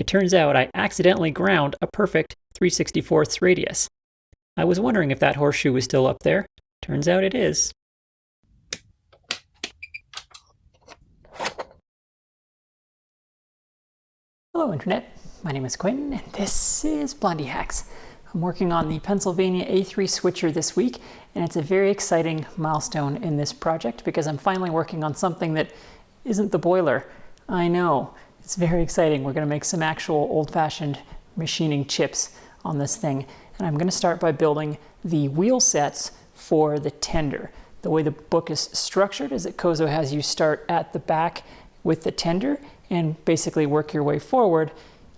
It turns out I accidentally ground a perfect 3/64 radius. I was wondering if that horseshoe was still up there. Turns out it is. Hello Internet, my name is Quentin and this is Blondihacks. I'm working on the Pennsylvania A3 switcher this week, and it's a very exciting milestone in this project because I'm finally working on something that isn't the boiler. I know, it's very exciting. We're going to make some actual old-fashioned machining chips on this thing, and I'm going to start by building the wheel sets for the tender. The way the book is structured is that Kozo has you start at the back with the tender and basically work your way forward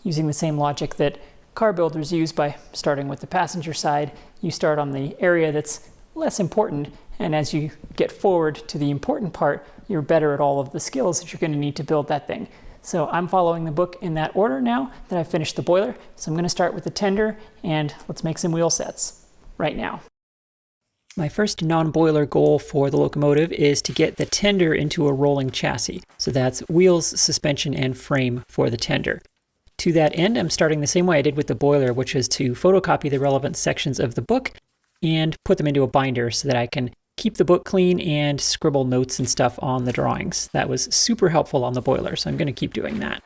using the same logic that car builders use by starting with the passenger side. You start on the area that's less important, and as you get forward to the important part, you're better at all of the skills that you're going to need to build that thing. So I'm following the book in that order now that I've finished the boiler. So I'm going to start with the tender, and let's make some wheel sets right now. My first non-boiler goal for the locomotive is to get the tender into a rolling chassis. So that's wheels, suspension, and frame for the tender. To that end, I'm starting the same way I did with the boiler, which is to photocopy the relevant sections of the book and put them into a binder so that I can keep the book clean and scribble notes and stuff on the drawings. That was super helpful on the boiler, so I'm going to keep doing that.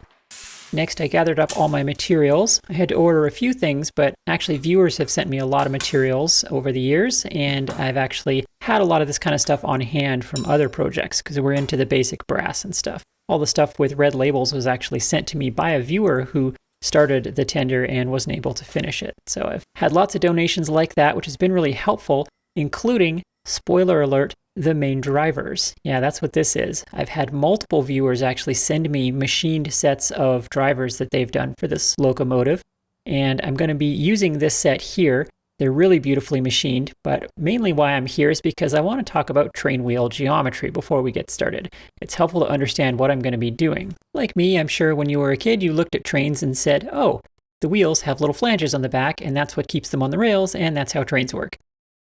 Next, I gathered up all my materials. I had to order a few things, but actually viewers have sent me a lot of materials over the years, and I've actually had a lot of this kind of stuff on hand from other projects because we're into the basic brass and stuff. All the stuff with red labels was actually sent to me by a viewer who started the tender and wasn't able to finish it. So I've had lots of donations like that, which has been really helpful, including, spoiler alert, the main drivers. Yeah, that's what this is. I've had multiple viewers actually send me machined sets of drivers that they've done for this locomotive, and I'm going to be using this set here. They're really beautifully machined, but mainly why I'm here is because I want to talk about train wheel geometry before we get started. It's helpful to understand what I'm going to be doing. Like me, I'm sure when you were a kid, you looked at trains and said, oh, the wheels have little flanges on the back, and that's what keeps them on the rails, and that's how trains work.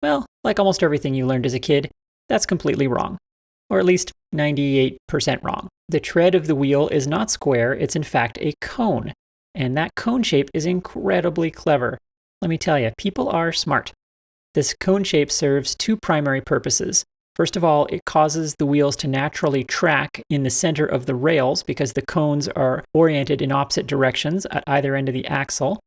Well, like almost everything you learned as a kid, that's completely wrong. Or at least 98% wrong. The tread of the wheel is not square, it's in fact a cone. And that cone shape is incredibly clever. Let me tell you, people are smart. This cone shape serves two primary purposes. First of all, it causes the wheels to naturally track in the center of the rails because the cones are oriented in opposite directions at either end of the axle.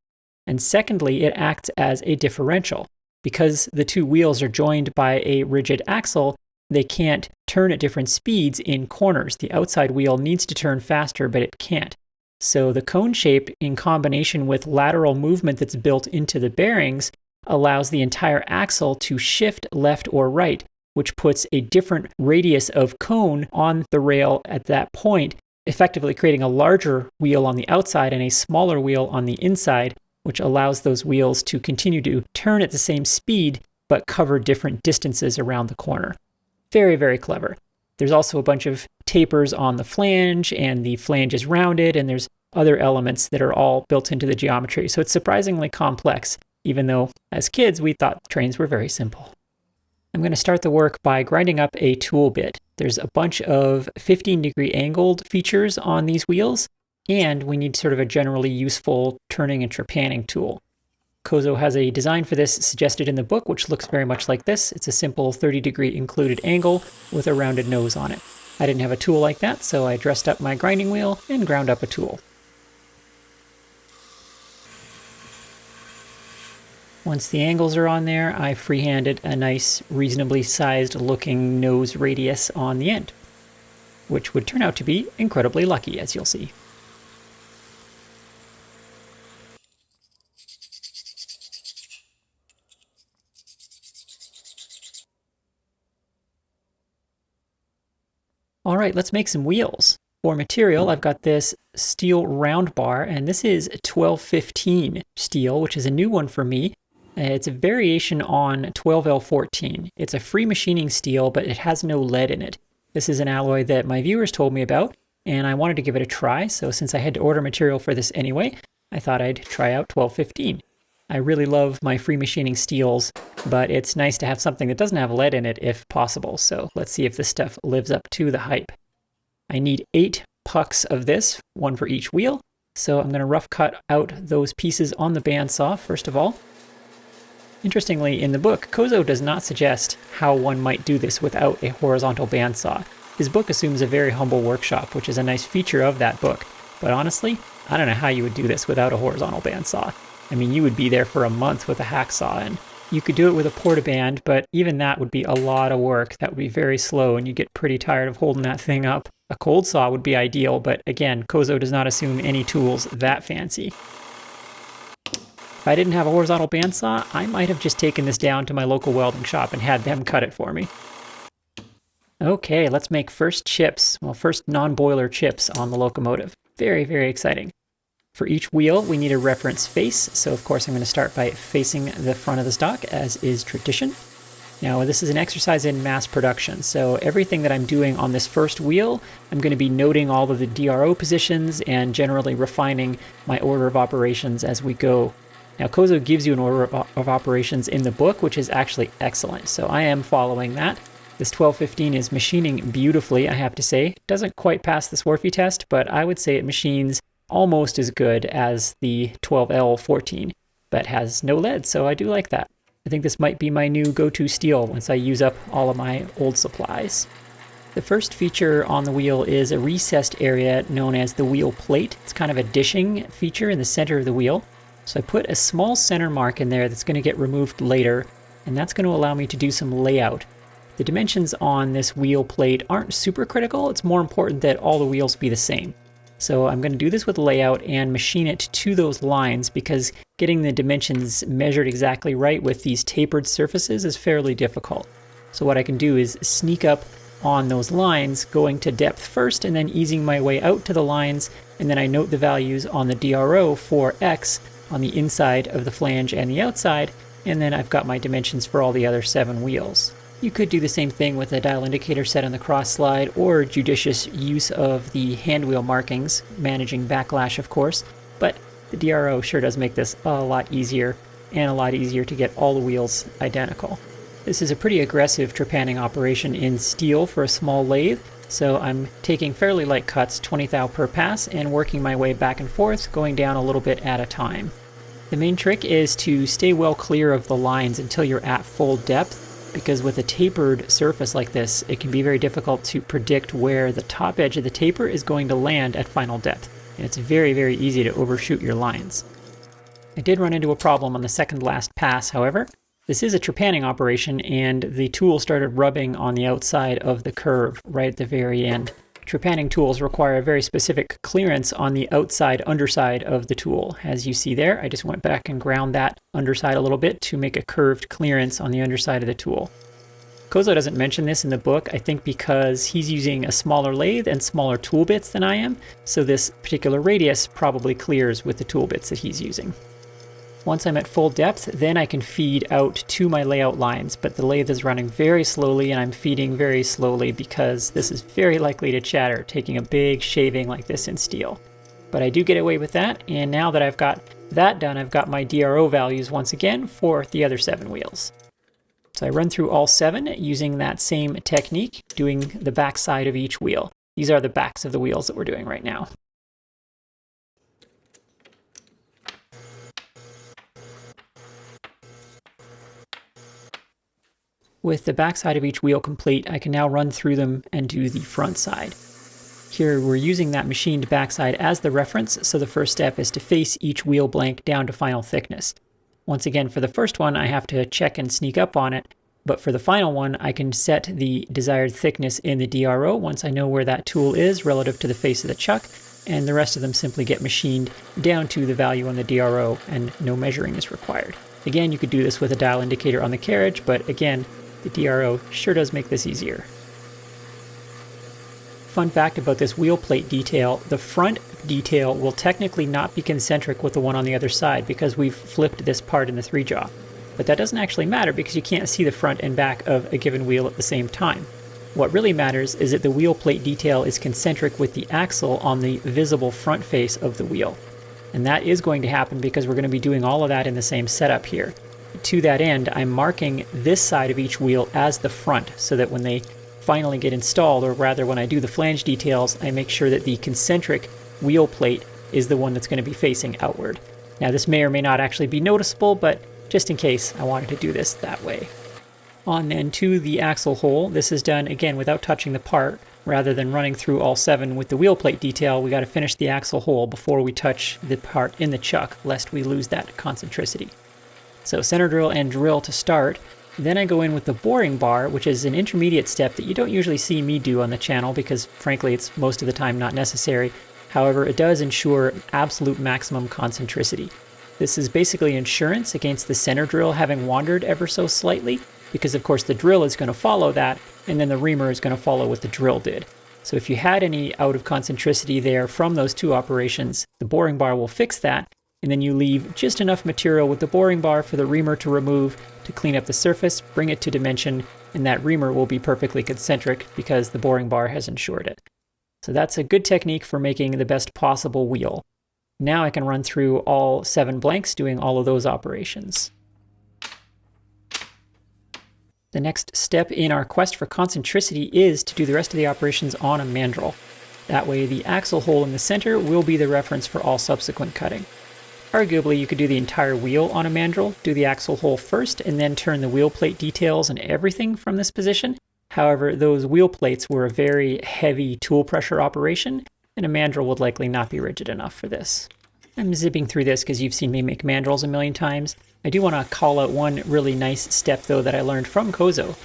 And secondly, it acts as a differential. Because the two wheels are joined by a rigid axle, they can't turn at different speeds in corners. The outside wheel needs to turn faster, but it can't. So the cone shape, in combination with lateral movement that's built into the bearings, allows the entire axle to shift left or right, which puts a different radius of cone on the rail at that point, effectively creating a larger wheel on the outside and a smaller wheel on the inside, which allows those wheels to continue to turn at the same speed, but cover different distances around the corner. Very, very clever. There's also a bunch of tapers on the flange, and the flange is rounded, and there's other elements that are all built into the geometry. So it's surprisingly complex, even though as kids we thought trains were very simple. I'm going to start the work by grinding up a tool bit. There's a bunch of 15-degree angled features on these wheels, and we need sort of a generally useful turning and trepanning tool. Kozo has a design for this suggested in the book, which looks very much like this. It's a simple 30-degree included angle with a rounded nose on it. I didn't have a tool like that, so I dressed up my grinding wheel and ground up a tool. Once the angles are on there, I freehanded a nice, reasonably sized looking nose radius on the end, which would turn out to be incredibly lucky, as you'll see. All right, let's make some wheels. For material, I've got this steel round bar, and this is 1215 steel, which is a new one for me. It's a variation on 12L14. It's a free machining steel, but it has no lead in it. This is an alloy that my viewers told me about, and I wanted to give it a try, so since I had to order material for this anyway, I thought I'd try out 1215. I really love my free machining steels, but it's nice to have something that doesn't have lead in it if possible, so let's see if this stuff lives up to the hype. I need 8 pucks of this, one for each wheel, So I'm going to rough cut out those pieces on the bandsaw first of all. Interestingly, in the book, Kozo does not suggest how one might do this without a horizontal bandsaw. His book assumes a very humble workshop, which is a nice feature of that book. But honestly, I don't know how you would do this without a horizontal bandsaw. I mean, you would be there for a month with a hacksaw, and you could do it with a portaband, but even that would be a lot of work. That would be very slow, and you'd get pretty tired of holding that thing up. A cold saw would be ideal, but again, Kozo does not assume any tools that fancy. If I didn't have a horizontal bandsaw, I might have just taken this down to my local welding shop and had them cut it for me. Okay, let's make first chips. Well, first non-boiler chips on the locomotive. Very, very exciting. For each wheel, we need a reference face. So of course, I'm going to start by facing the front of the stock, as is tradition. Now, this is an exercise in mass production. So everything that I'm doing on this first wheel, I'm going to be noting all of the DRO positions and generally refining my order of operations as we go. Now, Kozo gives you an order of operations in the book, which is actually excellent. So I am following that. This 1215 is machining beautifully, I have to say. Doesn't quite pass the Swarfy test, but I would say it machines almost as good as the 12L14, but has no lead, so I do like that. I think this might be my new go-to steel once I use up all of my old supplies. The first feature on the wheel is a recessed area known as the wheel plate. It's kind of a dishing feature in the center of the wheel. So I put a small center mark in there that's going to get removed later, and that's going to allow me to do some layout. The dimensions on this wheel plate aren't super critical. It's more important that all the wheels be the same. So I'm going to do this with layout and machine it to those lines, because getting the dimensions measured exactly right with these tapered surfaces is fairly difficult. So what I can do is sneak up on those lines, going to depth first and then easing my way out to the lines, and then I note the values on the DRO for X on the inside of the flange and the outside, and then I've got my dimensions for all the other 7 wheels. You could do the same thing with a dial indicator set on the cross slide, or judicious use of the hand wheel markings, managing backlash of course, but the DRO sure does make this a lot easier, and a lot easier to get all the wheels identical. This is a pretty aggressive trepanning operation in steel for a small lathe, so I'm taking fairly light cuts, 20 thou per pass, and working my way back and forth, going down a little bit at a time. The main trick is to stay well clear of the lines until you're at full depth, because with a tapered surface like this, it can be very difficult to predict where the top edge of the taper is going to land at final depth, and it's very, very easy to overshoot your lines. I did run into a problem on the second last pass, however. This is a trepanning operation, and the tool started rubbing on the outside of the curve right at the very end. Trepanning tools require a very specific clearance on the outside underside of the tool. As you see there, I just went back and ground that underside a little bit to make a curved clearance on the underside of the tool. Kozo doesn't mention this in the book, I think because he's using a smaller lathe and smaller tool bits than I am, so this particular radius probably clears with the tool bits that he's using. Once I'm at full depth, then I can feed out to my layout lines, but the lathe is running very slowly and I'm feeding very slowly because this is very likely to chatter, taking a big shaving like this in steel. But I do get away with that, and now that I've got that done, I've got my DRO values once again for the other 7 wheels. So I run through all 7 using that same technique, doing the back side of each wheel. These are the backs of the wheels that we're doing right now. With the back side of each wheel complete, I can now run through them and do the front side. Here we're using that machined backside as the reference, so the first step is to face each wheel blank down to final thickness. Once again, for the first one, I have to check and sneak up on it, but for the final one, I can set the desired thickness in the DRO once I know where that tool is relative to the face of the chuck, and the rest of them simply get machined down to the value on the DRO, and no measuring is required. Again, you could do this with a dial indicator on the carriage, but again, the DRO sure does make this easier. Fun fact about this wheel plate detail, the front detail will technically not be concentric with the one on the other side because we've flipped this part in the 3-jaw. But that doesn't actually matter because you can't see the front and back of a given wheel at the same time. What really matters is that the wheel plate detail is concentric with the axle on the visible front face of the wheel. And that is going to happen because we're going to be doing all of that in the same setup here. To that end, I'm marking this side of each wheel as the front so that when they finally get installed, or rather when I do the flange details, I make sure that the concentric wheel plate is the one that's going to be facing outward. Now this may or may not actually be noticeable, but just in case, I wanted to do this that way. On then to the axle hole. This is done again without touching the part. Rather than running through all 7 with the wheel plate detail, we got to finish the axle hole before we touch the part in the chuck, lest we lose that concentricity. So center drill and drill to start. Then I go in with the boring bar, which is an intermediate step that you don't usually see me do on the channel because frankly it's most of the time not necessary. However, it does ensure absolute maximum concentricity. This is basically insurance against the center drill having wandered ever so slightly, because of course the drill is going to follow that, and then the reamer is going to follow what the drill did. So if you had any out of concentricity there from those 2 operations, the boring bar will fix that, and then you leave just enough material with the boring bar for the reamer to remove to clean up the surface, bring it to dimension, and that reamer will be perfectly concentric because the boring bar has ensured it. So that's a good technique for making the best possible wheel. Now I can run through all 7 blanks doing all of those operations. The next step in our quest for concentricity is to do the rest of the operations on a mandrel. That way the axle hole in the center will be the reference for all subsequent cutting. Arguably you could do the entire wheel on a mandrel, do the axle hole first, and then turn the wheel plate details and everything from this position. However, those wheel plates were a very heavy tool pressure operation, and a mandrel would likely not be rigid enough for this. I'm zipping through this because you've seen me make mandrels a million times. I do want to call out one really nice step though that I learned from Kozo.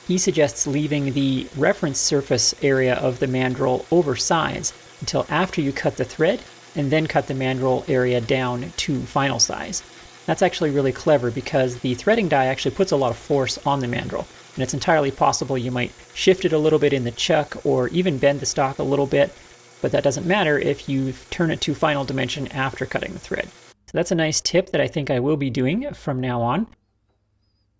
He suggests leaving the reference surface area of the mandrel oversize until after you cut the thread, and then cut the mandrel area down to final size. That's actually really clever because the threading die actually puts a lot of force on the mandrel, and it's entirely possible you might shift it a little bit in the chuck or even bend the stock a little bit, but that doesn't matter if you turn it to final dimension after cutting the thread. So that's a nice tip that I think I will be doing from now on.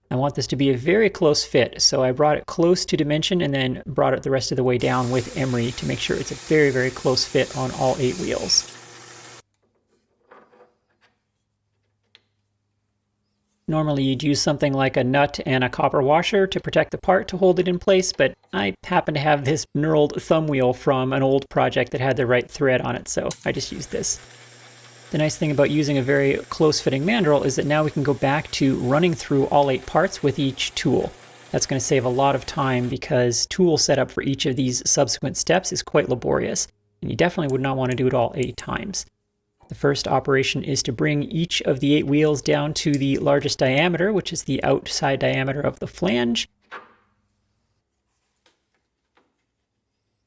I want this to be a very close fit, so I brought it close to dimension and then brought it the rest of the way down with emery to make sure it's a very, very close fit on all 8 wheels. Normally you'd use something like a nut and a copper washer to protect the part to hold it in place, but I happen to have this knurled thumb wheel from an old project that had the right thread on it, so I just used this. The nice thing about using a very close-fitting mandrel is that now we can go back to running through all 8 parts with each tool. That's going to save a lot of time because tool setup for each of these subsequent steps is quite laborious, and you definitely would not want to do it all 8 times. The first operation is to bring each of the 8 wheels down to the largest diameter, which is the outside diameter of the flange.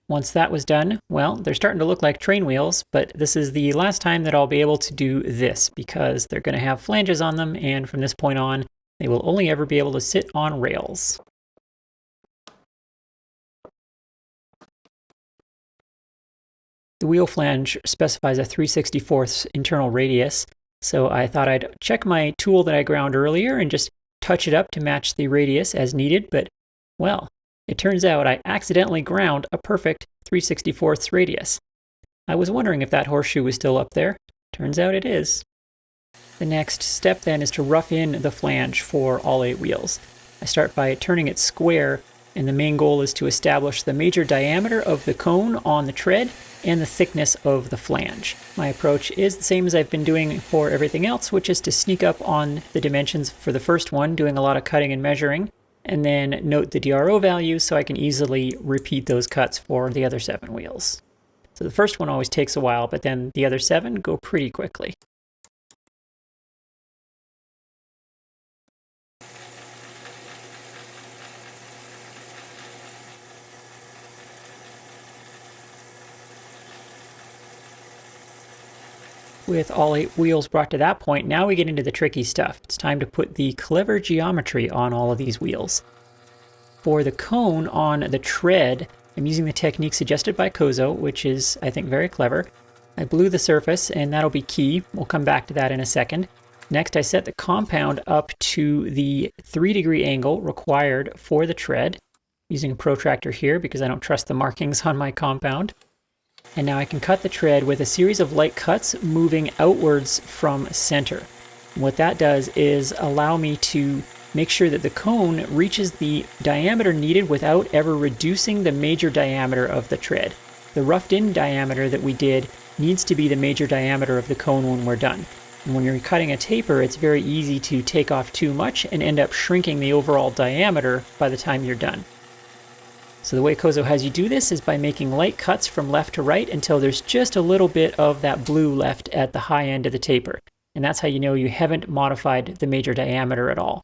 Once that was done, well, they're starting to look like train wheels, but this is the last time that I'll be able to do this because they're going to have flanges on them, and from this point on, they will only ever be able to sit on rails. The wheel flange specifies a 3/64 internal radius, so I thought I'd check my tool that I ground earlier and just touch it up to match the radius as needed, but, well, it turns out I accidentally ground a perfect 3/64 radius. I was wondering if that horseshoe was still up there. Turns out it is. The next step then is to rough in the flange for all 8 wheels. I start by turning it square, and the main goal is to establish the major diameter of the cone on the tread and the thickness of the flange. My approach is the same as I've been doing for everything else, which is to sneak up on the dimensions for the first one, doing a lot of cutting and measuring, and then note the DRO values so I can easily repeat those cuts for the other 7 wheels. So the first one always takes a while, but then the other 7 go pretty quickly. With all 8 wheels brought to that point, now we get into the tricky stuff. It's time to put the clever geometry on all of these wheels. For the cone on the tread, I'm using the technique suggested by Kozo, which is, I think, very clever. I blew the surface, and that'll be key. We'll come back to that in a second. Next, I set the compound up to the 3-degree angle required for the tread, using a protractor here because I don't trust the markings on my compound. And now I can cut the tread with a series of light cuts moving outwards from center. And what that does is allow me to make sure that the cone reaches the diameter needed without ever reducing the major diameter of the tread. The roughed in diameter that we did needs to be the major diameter of the cone when we're done. And when you're cutting a taper, it's very easy to take off too much and end up shrinking the overall diameter by the time you're done. So the way Kozo has you do this is by making light cuts from left to right until there's just a little bit of that blue left at the high end of the taper. And that's how you know you haven't modified the major diameter at all.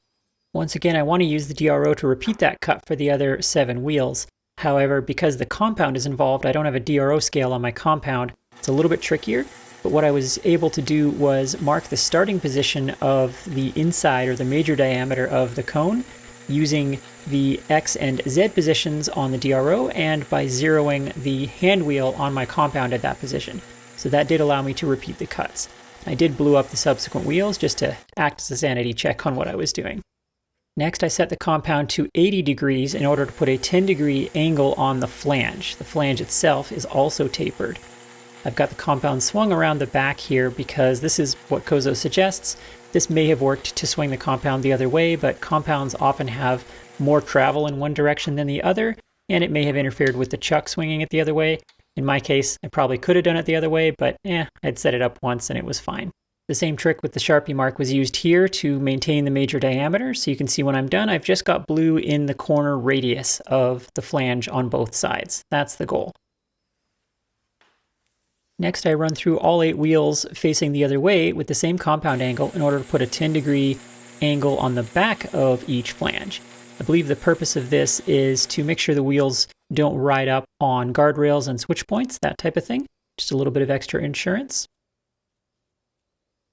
Once again, I want to use the DRO to repeat that cut for the other 7 wheels. However, because the compound is involved, I don't have a DRO scale on my compound. It's a little bit trickier, but what I was able to do was mark the starting position of the inside or the major diameter of the cone using the X and Z positions on the DRO and by zeroing the hand wheel on my compound at that position. So that did allow me to repeat the cuts. I did blue up the subsequent wheels just to act as a sanity check on what I was doing. Next, I set the compound to 80 degrees in order to put a 10-degree angle on the flange. The flange itself is also tapered. I've got the compound swung around the back here because this is what Kozo suggests. This may have worked to swing the compound the other way, but compounds often have more travel in one direction than the other, and it may have interfered with the chuck swinging it the other way. In my case, I probably could have done it the other way, but I'd set it up once and it was fine. The same trick with the Sharpie mark was used here to maintain the major diameter, so you can see when I'm done, I've just got blue in the corner radius of the flange on both sides. That's the goal. Next, I run through all 8 wheels facing the other way with the same compound angle in order to put a 10-degree angle on the back of each flange. I believe the purpose of this is to make sure the wheels don't ride up on guardrails and switch points, that type of thing. Just a little bit of extra insurance.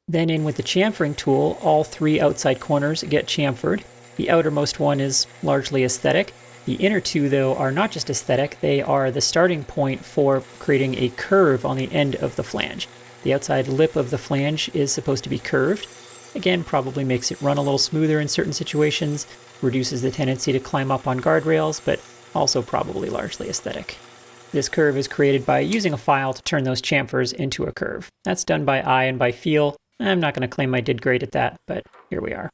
Then in with the chamfering tool, all 3 outside corners get chamfered. The outermost one is largely aesthetic. The inner 2, though, are not just aesthetic, they are the starting point for creating a curve on the end of the flange. The outside lip of the flange is supposed to be curved. Again, probably makes it run a little smoother in certain situations, reduces the tendency to climb up on guardrails, but also probably largely aesthetic. This curve is created by using a file to turn those chamfers into a curve. That's done by eye and by feel. I'm not going to claim I did great at that, but here we are.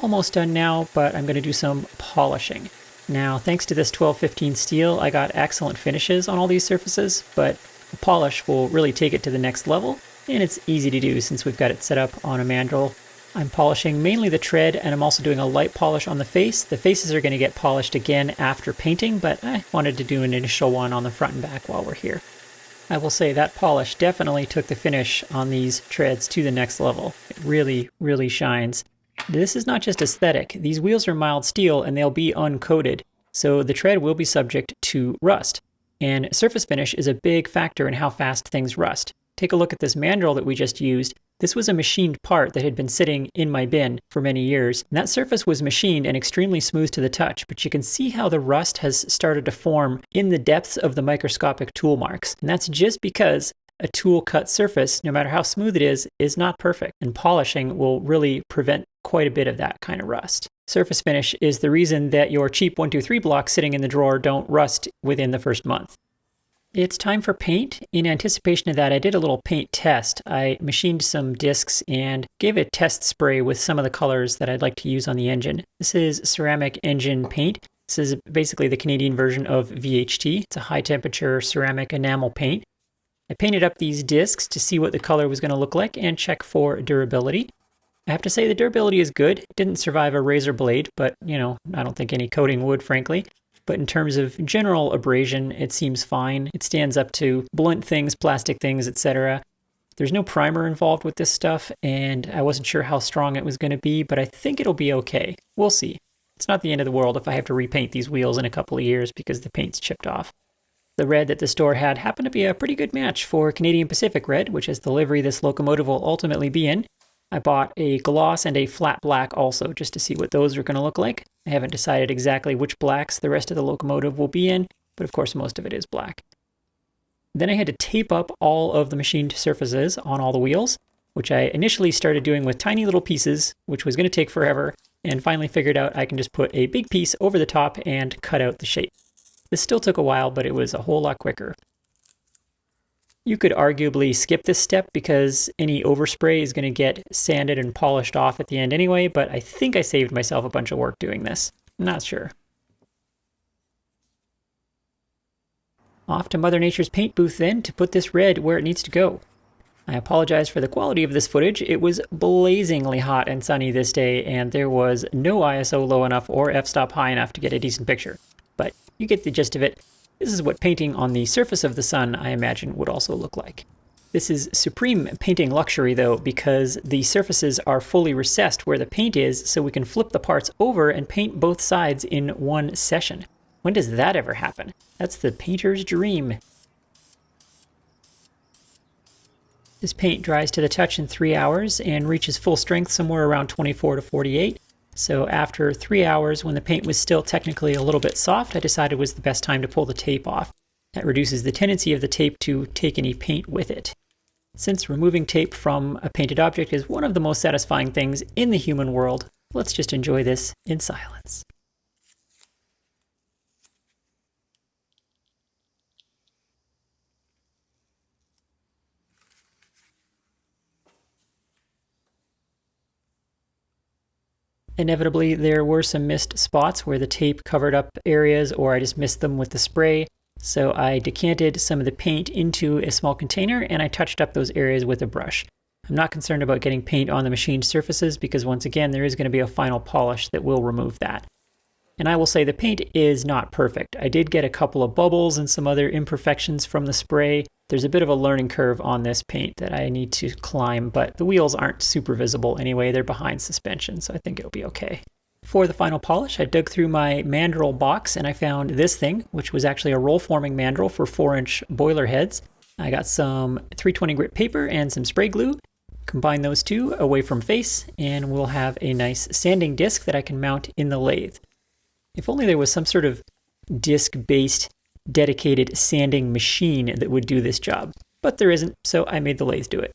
Almost done now, but I'm going to do some polishing. Now, thanks to this 1215 steel, I got excellent finishes on all these surfaces, but the polish will really take it to the next level, and it's easy to do since we've got it set up on a mandrel. I'm polishing mainly the tread, and I'm also doing a light polish on the face. The faces are going to get polished again after painting, but I wanted to do an initial one on the front and back while we're here. I will say that polish definitely took the finish on these treads to the next level. It really, really shines. This is not just aesthetic. These wheels are mild steel and they'll be uncoated, so the tread will be subject to rust. And surface finish is a big factor in how fast things rust. Take a look at this mandrel that we just used. This was a machined part that had been sitting in my bin for many years. And that surface was machined and extremely smooth to the touch, but you can see how the rust has started to form in the depths of the microscopic tool marks. And that's just because a tool cut surface, no matter how smooth it is not perfect. And polishing will really prevent quite a bit of that kind of rust. Surface finish is the reason that your cheap 123 blocks sitting in the drawer don't rust within the first month. It's time for paint. In anticipation of that, I did a little paint test. I machined some discs and gave a test spray with some of the colors that I'd like to use on the engine. This is ceramic engine paint. This is basically the Canadian version of VHT. It's a high temperature ceramic enamel paint. I painted up these discs to see what the color was going to look like and check for durability. I have to say the durability is good. It didn't survive a razor blade, but I don't think any coating would, frankly. But in terms of general abrasion, it seems fine. It stands up to blunt things, plastic things, etc. There's no primer involved with this stuff, and I wasn't sure how strong it was going to be, but I think it'll be okay. We'll see. It's not the end of the world if I have to repaint these wheels in a couple of years because the paint's chipped off. The red that the store had happened to be a pretty good match for Canadian Pacific red, which is the livery this locomotive will ultimately be in. I bought a gloss and a flat black also, just to see what those are going to look like. I haven't decided exactly which blacks the rest of the locomotive will be in, but of course most of it is black. Then I had to tape up all of the machined surfaces on all the wheels, which I initially started doing with tiny little pieces, which was going to take forever, and finally figured out I can just put a big piece over the top and cut out the shape. This still took a while, but it was a whole lot quicker. You could arguably skip this step because any overspray is going to get sanded and polished off at the end anyway, but I think I saved myself a bunch of work doing this. I'm not sure. Off to Mother Nature's paint booth then to put this red where it needs to go. I apologize for the quality of this footage. It was blazingly hot and sunny this day, and there was no ISO low enough or f-stop high enough to get a decent picture. But you get the gist of it. This is what painting on the surface of the sun, I imagine, would also look like. This is supreme painting luxury, though, because the surfaces are fully recessed where the paint is, so we can flip the parts over and paint both sides in one session. When does that ever happen? That's the painter's dream. This paint dries to the touch in 3 hours and reaches full strength somewhere around 24 to 48. So after 3 hours, when the paint was still technically a little bit soft, I decided it was the best time to pull the tape off. That reduces the tendency of the tape to take any paint with it. Since removing tape from a painted object is one of the most satisfying things in the human world, let's just enjoy this in silence. Inevitably, there were some missed spots where the tape covered up areas or I just missed them with the spray. So I decanted some of the paint into a small container and I touched up those areas with a brush. I'm not concerned about getting paint on the machined surfaces because once again, there is going to be a final polish that will remove that. And I will say the paint is not perfect. I did get a couple of bubbles and some other imperfections from the spray. There's a bit of a learning curve on this paint that I need to climb, but the wheels aren't super visible anyway. They're behind suspension, so I think it'll be okay. For the final polish, I dug through my mandrel box and I found this thing, which was actually a roll-forming mandrel for 4-inch boiler heads. I got some 320 grit paper and some spray glue. Combine those two away from face, and we'll have a nice sanding disc that I can mount in the lathe. If only there was some sort of disc-based dedicated sanding machine that would do this job. But there isn't, so I made the lathe do it.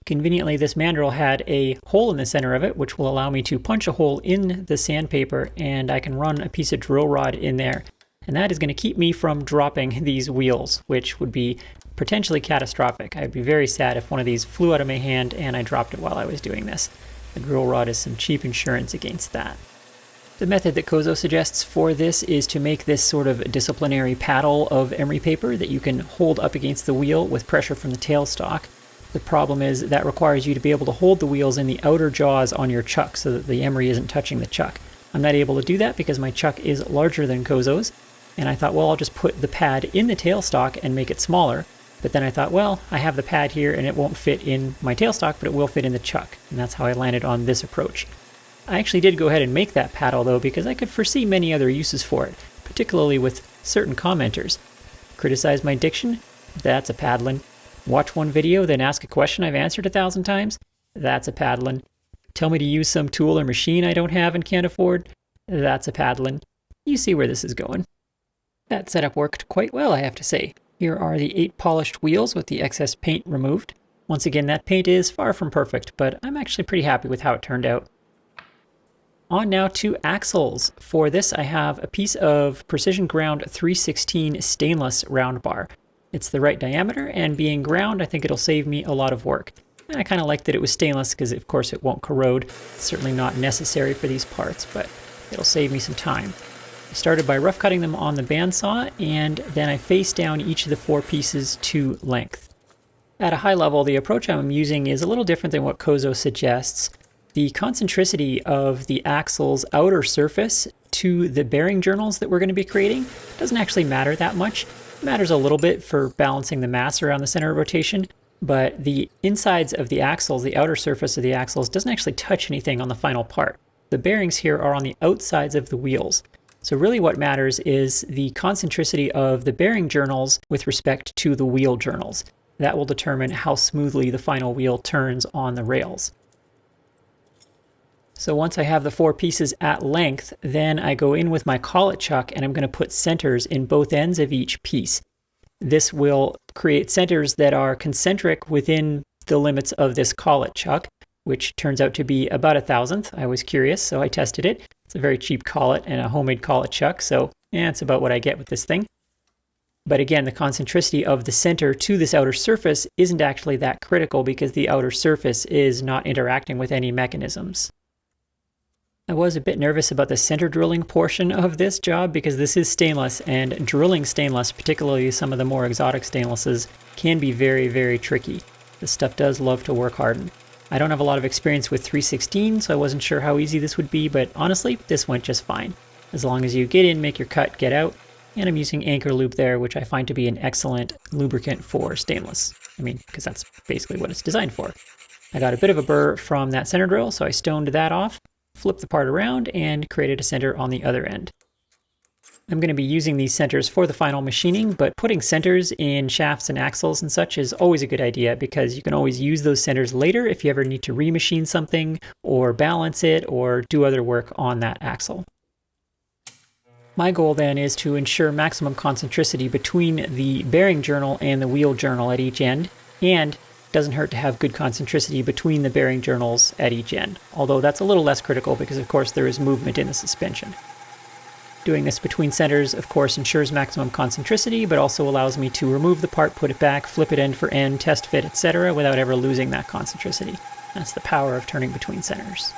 Conveniently, this mandrel had a hole in the center of it, which will allow me to punch a hole in the sandpaper, and I can run a piece of drill rod in there. And that is going to keep me from dropping these wheels, which would be potentially catastrophic. I'd be very sad if one of these flew out of my hand and I dropped it while I was doing this. The drill rod is some cheap insurance against that. The method that Kozo suggests for this is to make this sort of disciplinary paddle of emery paper that you can hold up against the wheel with pressure from the tailstock. The problem is that requires you to be able to hold the wheels in the outer jaws on your chuck so that the emery isn't touching the chuck. I'm not able to do that because my chuck is larger than Kozo's, and I thought, well, I'll just put the pad in the tailstock and make it smaller. But then I thought, well, I have the pad here and it won't fit in my tailstock, but it will fit in the chuck. And that's how I landed on this approach. I actually did go ahead and make that paddle though, because I could foresee many other uses for it, particularly with certain commenters. Criticize my diction? That's a paddlin'. Watch one video, then ask a question I've answered 1,000 times? That's a paddlin'. Tell me to use some tool or machine I don't have and can't afford? That's a paddlin'. You see where this is going. That setup worked quite well, I have to say. Here are the 8 polished wheels with the excess paint removed. Once again, that paint is far from perfect, but I'm actually pretty happy with how it turned out. On now to axles. For this, I have a piece of precision ground 316 stainless round bar. It's the right diameter, and being ground, I think it'll save me a lot of work. And I kind of like that it was stainless because, of course, it won't corrode. It's certainly not necessary for these parts, but it'll save me some time. I started by rough cutting them on the bandsaw, and then I faced down each of the 4 pieces to length. At a high level, the approach I'm using is a little different than what Kozo suggests. The concentricity of the axle's outer surface to the bearing journals that we're going to be creating doesn't actually matter that much. It matters a little bit for balancing the mass around the center of rotation, but the insides of the axles, the outer surface of the axles, doesn't actually touch anything on the final part. The bearings here are on the outsides of the wheels. So really what matters is the concentricity of the bearing journals with respect to the wheel journals. That will determine how smoothly the final wheel turns on the rails. So once I have the 4 pieces at length, then I go in with my collet chuck and I'm going to put centers in both ends of each piece. This will create centers that are concentric within the limits of this collet chuck, which turns out to be about 1,000th. I was curious, so I tested it. It's a very cheap collet and a homemade collet chuck, so yeah, it's about what I get with this thing. But again, the concentricity of the center to this outer surface isn't actually that critical because the outer surface is not interacting with any mechanisms. I was a bit nervous about the center drilling portion of this job because this is stainless, and drilling stainless, particularly some of the more exotic stainlesses, can be very, very tricky. This stuff does love to work harden. I don't have a lot of experience with 316, so I wasn't sure how easy this would be, but honestly, this went just fine. As long as you get in, make your cut, get out, and I'm using anchor lube there, which I find to be an excellent lubricant for stainless. I mean, because that's basically what it's designed for. I got a bit of a burr from that center drill, so I stoned that off, flipped the part around, and created a center on the other end. I'm going to be using these centers for the final machining, but putting centers in shafts and axles and such is always a good idea because you can always use those centers later if you ever need to remachine something or balance it or do other work on that axle. My goal then is to ensure maximum concentricity between the bearing journal and the wheel journal at each end, and it doesn't hurt to have good concentricity between the bearing journals at each end, although that's a little less critical because of course there is movement in the suspension. Doing this between centers of course ensures maximum concentricity, but also allows me to remove the part, put it back, flip it end for end, test fit, etc. without ever losing that concentricity. That's the power of turning between centers.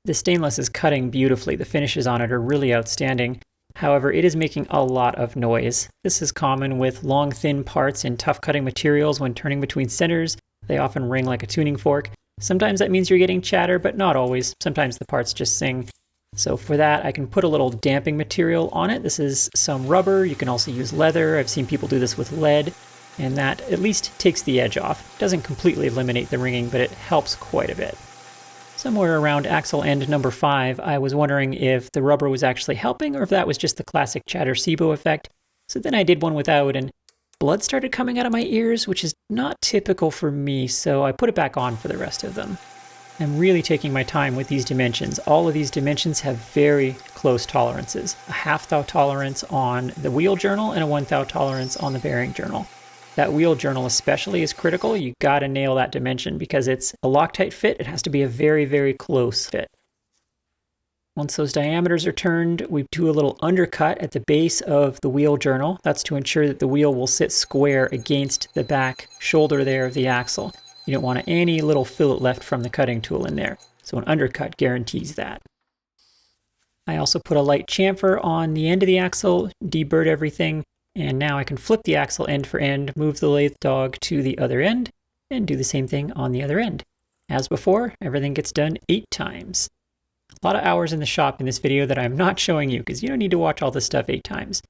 The stainless is cutting beautifully. The finishes on it are really outstanding. However, it is making a lot of noise. This is common with long, thin parts in tough cutting materials when turning between centers. They often ring like a tuning fork. Sometimes that means you're getting chatter, but not always. Sometimes the parts just sing. So for that, I can put a little damping material on it. This is some rubber. You can also use leather. I've seen people do this with lead, and that at least takes the edge off. It doesn't completely eliminate the ringing, but it helps quite a bit. Somewhere around axle end number 5, I was wondering if the rubber was actually helping or if that was just the classic chatter-SIBO effect. So then I did one without, and blood started coming out of my ears, which is not typical for me, so I put it back on for the rest of them. I'm really taking my time with these dimensions. All of these dimensions have very close tolerances. A 1/2 thou tolerance on the wheel journal and a 1 thou tolerance on the bearing journal. That wheel journal especially is critical. You gotta nail that dimension because it's a Loctite fit. It has to be a very, very close fit. Once those diameters are turned, we do a little undercut at the base of the wheel journal. That's to ensure that the wheel will sit square against the back shoulder there of the axle. You don't want any little fillet left from the cutting tool in there. So an undercut guarantees that. I also put a light chamfer on the end of the axle, deburred everything, and now I can flip the axle end for end, move the lathe dog to the other end, and do the same thing on the other end. As before, everything gets done 8 times. A lot of hours in the shop in this video that I'm not showing you because you don't need to watch all this stuff 8 times.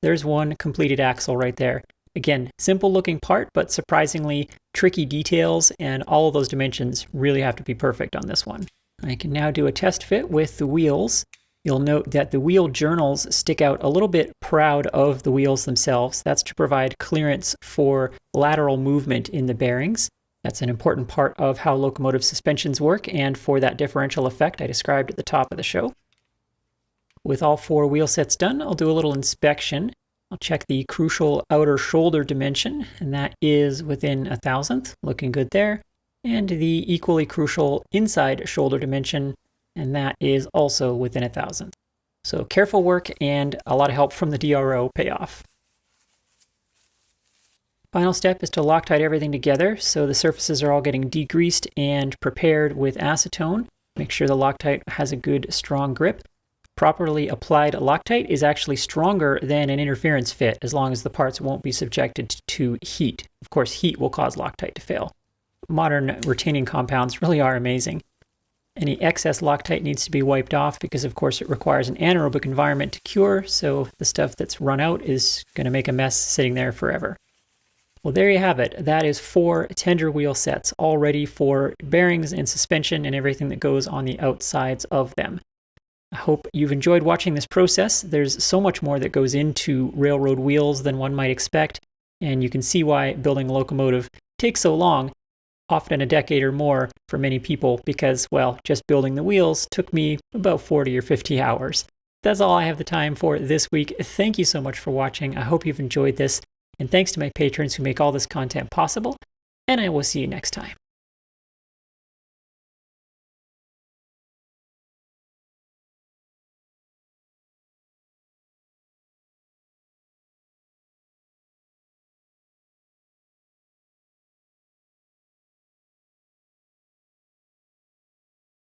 There's one completed axle right there. Again, simple looking part, but surprisingly tricky details, and all of those dimensions really have to be perfect on this one. I can now do a test fit with the wheels. You'll note that the wheel journals stick out a little bit proud of the wheels themselves. That's to provide clearance for lateral movement in the bearings. That's an important part of how locomotive suspensions work and for that differential effect I described at the top of the show. With all 4 wheel sets done, I'll do a little inspection. I'll check the crucial outer shoulder dimension, and that is within 1/1000th, looking good there. And the equally crucial inside shoulder dimension, and that is also within 1/1000th. So careful work and a lot of help from the DRO pay off. Final step is to Loctite everything together so the surfaces are all getting degreased and prepared with acetone. Make sure the Loctite has a good strong grip. Properly applied Loctite is actually stronger than an interference fit as long as the parts won't be subjected to heat. Of course, heat will cause Loctite to fail. Modern retaining compounds really are amazing. Any excess Loctite needs to be wiped off because of course it requires an anaerobic environment to cure, so the stuff that's run out is going to make a mess sitting there forever. Well, there you have it. That is 4 tender wheel sets, all ready for bearings and suspension and everything that goes on the outsides of them. I hope you've enjoyed watching this process. There's so much more that goes into railroad wheels than one might expect, and you can see why building a locomotive takes so long, often a decade or more for many people, because, well, just building the wheels took me about 40 or 50 hours. That's all I have the time for this week. Thank you so much for watching. I hope you've enjoyed this, and thanks to my patrons who make all this content possible, and I will see you next time.